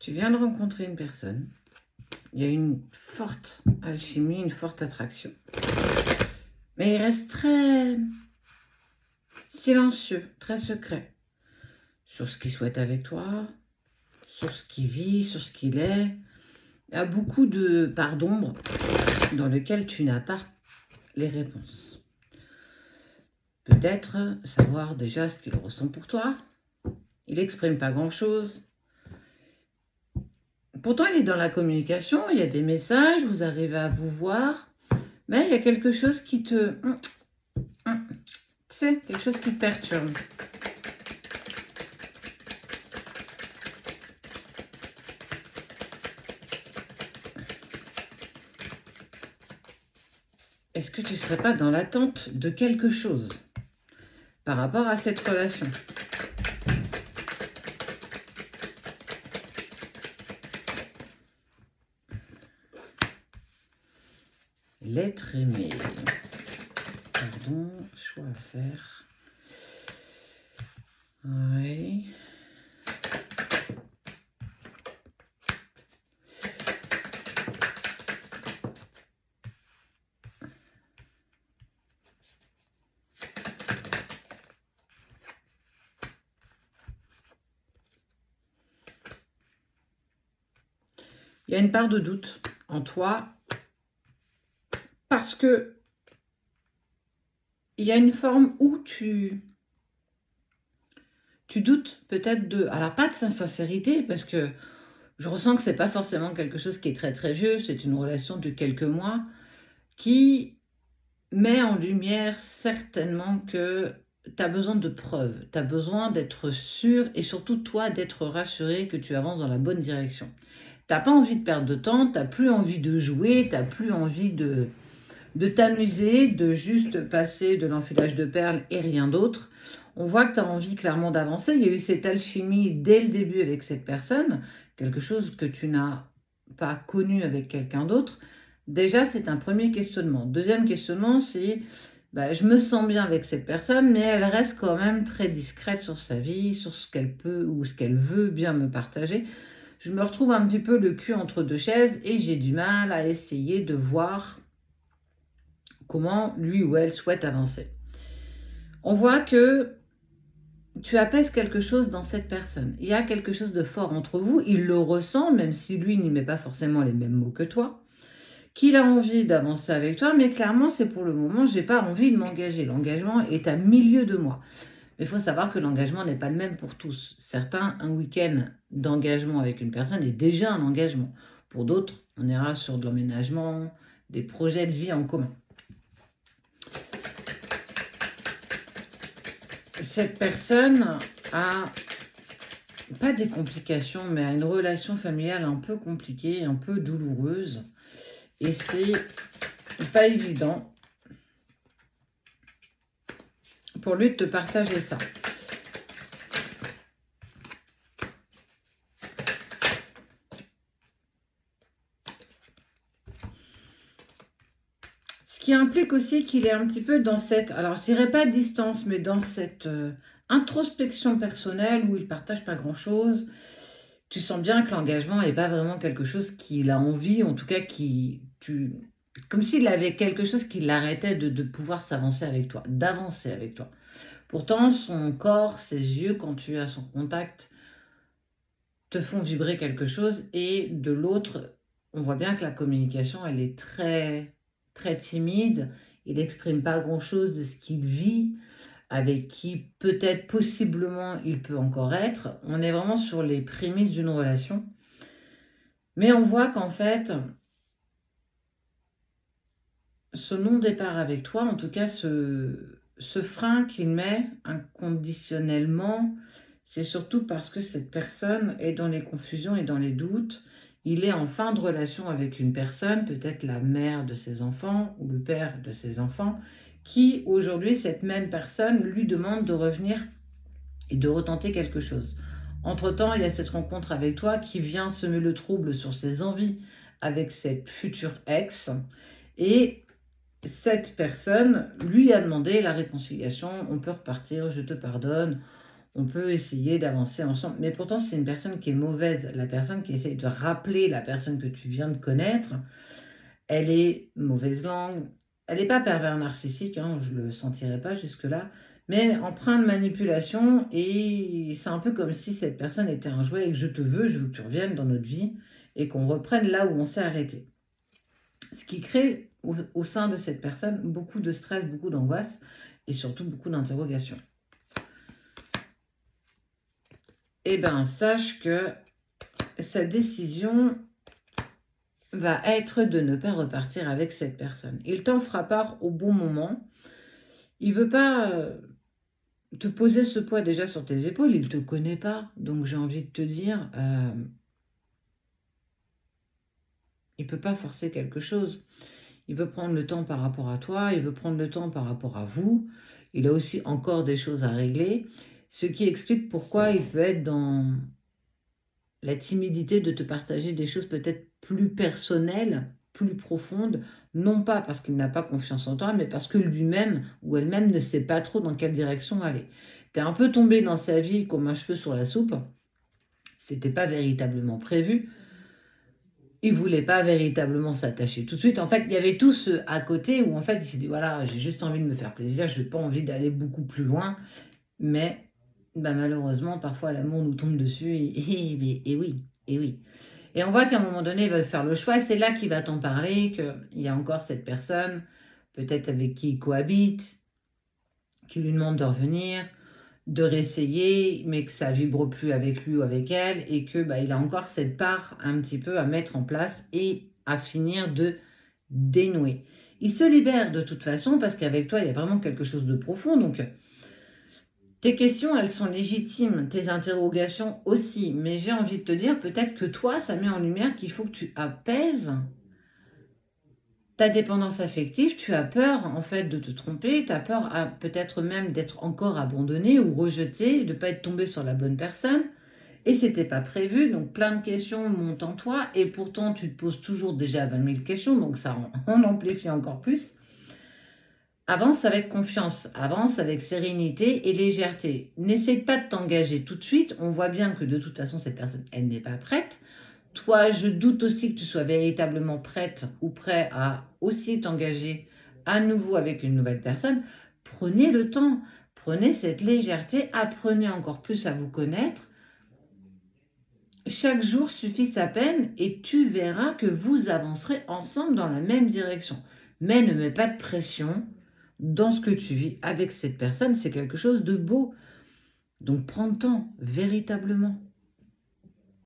Tu viens de rencontrer une personne. Il y a une forte alchimie, une forte attraction. Mais il reste très silencieux, très secret sur ce qu'il souhaite avec toi, sur ce qu'il vit, sur ce qu'il est. Il y a beaucoup de parts d'ombre dans lesquelles tu n'as pas les réponses. Peut-être savoir déjà ce qu'il ressent pour toi. Il n'exprime pas grand-chose. Pourtant, il est dans la communication, il y a des messages, vous arrivez à vous voir, mais il y a quelque chose qui te... Tu sais, quelque chose qui te perturbe. Est-ce que tu ne serais pas dans l'attente de quelque chose par rapport à cette relation ? L'être aimé. Pardon, choix à faire. Oui. Il y a une part de doute en toi parce que il y a une forme où tu doutes peut-être de... Alors, pas de sa sincérité, parce que je ressens que c'est pas forcément quelque chose qui est très très vieux, c'est une relation de quelques mois qui met en lumière certainement que tu as besoin de preuves, tu as besoin d'être sûr et surtout toi d'être rassuré que tu avances dans la bonne direction. Tu n'as pas envie de perdre de temps, tu n'as plus envie de jouer, tu n'as plus envie de t'amuser, de juste passer de l'enfilage de perles et rien d'autre. On voit que tu as envie clairement d'avancer. Il y a eu cette alchimie dès le début avec cette personne, quelque chose que tu n'as pas connu avec quelqu'un d'autre. Déjà, c'est un premier questionnement. Deuxième questionnement, c'est je me sens bien avec cette personne, mais elle reste quand même très discrète sur sa vie, sur ce qu'elle peut ou ce qu'elle veut bien me partager. Je me retrouve un petit peu le cul entre deux chaises et j'ai du mal à essayer de voir comment lui ou elle souhaite avancer. On voit que tu apaises quelque chose dans cette personne. Il y a quelque chose de fort entre vous, il le ressent, même si lui n'y met pas forcément les mêmes mots que toi, qu'il a envie d'avancer avec toi, mais clairement, c'est pour le moment, je n'ai pas envie de m'engager. L'engagement est à milieu de moi. Mais il faut savoir que l'engagement n'est pas le même pour tous. Certains, un week-end d'engagement avec une personne est déjà un engagement. Pour d'autres, on ira sur de l'emménagement, des projets de vie en commun. Cette personne a pas des complications, mais a une relation familiale un peu compliquée, un peu douloureuse. Et c'est pas évident pour lui de te partager ça. Ce qui implique aussi qu'il est un petit peu dans cette, alors je dirais pas distance, mais dans cette introspection personnelle où il partage pas grand-chose. Tu sens bien que l'engagement n'est pas vraiment quelque chose qu'il a envie, en tout cas comme s'il avait quelque chose qui l'arrêtait de pouvoir s'avancer avec toi, d'avancer avec toi. Pourtant, son corps, ses yeux, quand tu as son contact, te font vibrer quelque chose. Et de l'autre, on voit bien que la communication, elle est très, très timide. Il n'exprime pas grand-chose de ce qu'il vit, avec qui peut-être, possiblement, il peut encore être. On est vraiment sur les prémices d'une relation. Mais on voit qu'en fait, ce non-départ avec toi, en tout cas ce frein qu'il met inconditionnellement, c'est surtout parce que cette personne est dans les confusions et dans les doutes. Il est en fin de relation avec une personne, peut-être la mère de ses enfants ou le père de ses enfants, qui aujourd'hui, cette même personne lui demande de revenir et de retenter quelque chose. Entre-temps, il y a cette rencontre avec toi qui vient semer le trouble sur ses envies avec cette future ex. Et cette personne lui a demandé la réconciliation, on peut repartir, je te pardonne, on peut essayer d'avancer ensemble. Mais pourtant, c'est une personne qui est mauvaise. La personne qui essaye de rappeler la personne que tu viens de connaître, elle est mauvaise langue. Elle n'est pas pervers narcissique, hein, je ne le sentirais pas jusque-là, mais empreinte de manipulation, et c'est un peu comme si cette personne était un jouet et que je veux que tu reviennes dans notre vie et qu'on reprenne là où on s'est arrêté. Ce qui crée au sein de cette personne beaucoup de stress, beaucoup d'angoisse et surtout beaucoup d'interrogations. Eh bien, sache que sa décision va être de ne pas repartir avec cette personne. Il t'en fera part au bon moment. Il ne veut pas te poser ce poids déjà sur tes épaules, il ne te connaît pas. Donc j'ai envie de te dire, il ne peut pas forcer quelque chose. Il veut prendre le temps par rapport à toi, il veut prendre le temps par rapport à vous. Il a aussi encore des choses à régler, ce qui explique pourquoi il peut être dans la timidité de te partager des choses peut-être plus personnelles, plus profondes, non pas parce qu'il n'a pas confiance en toi, mais parce que lui-même ou elle-même ne sait pas trop dans quelle direction aller. Tu es un peu tombé dans sa vie comme un cheveu sur la soupe. C'était pas véritablement prévu. Il voulait pas véritablement s'attacher tout de suite. En fait, il y avait tout ce à côté où en fait, il s'est dit voilà, j'ai juste envie de me faire plaisir, je n'ai pas envie d'aller beaucoup plus loin. Mais malheureusement, parfois l'amour nous tombe dessus et oui, et oui. Et on voit qu'à un moment donné, il va faire le choix. C'est là qu'il va t'en parler, qu'il y a encore cette personne, peut-être avec qui il cohabite, qui lui demande de revenir, de réessayer, mais que ça vibre plus avec lui ou avec elle, et que il a encore cette part un petit peu à mettre en place et à finir de dénouer. Il se libère de toute façon parce qu'avec toi, il y a vraiment quelque chose de profond. Donc, tes questions, elles sont légitimes, tes interrogations aussi, mais j'ai envie de te dire peut-être que toi, ça met en lumière qu'il faut que tu apaises ta dépendance affective, tu as peur en fait de te tromper, tu as peur peut-être même d'être encore abandonné ou rejeté, de ne pas être tombé sur la bonne personne, et c'était pas prévu, donc plein de questions montent en toi, et pourtant tu te poses toujours déjà 20 000 questions, donc ça en amplifie encore plus. Avance avec confiance, avance avec sérénité et légèreté. N'essaie pas de t'engager tout de suite. On voit bien que de toute façon, cette personne, elle n'est pas prête. Toi, je doute aussi que tu sois véritablement prête ou prêt à aussi t'engager à nouveau avec une nouvelle personne. Prenez le temps, prenez cette légèreté, apprenez encore plus à vous connaître. Chaque jour suffit sa peine et tu verras que vous avancerez ensemble dans la même direction. Mais ne mets pas de pression dans ce que tu vis avec cette personne, c'est quelque chose de beau. Donc prends le temps, véritablement.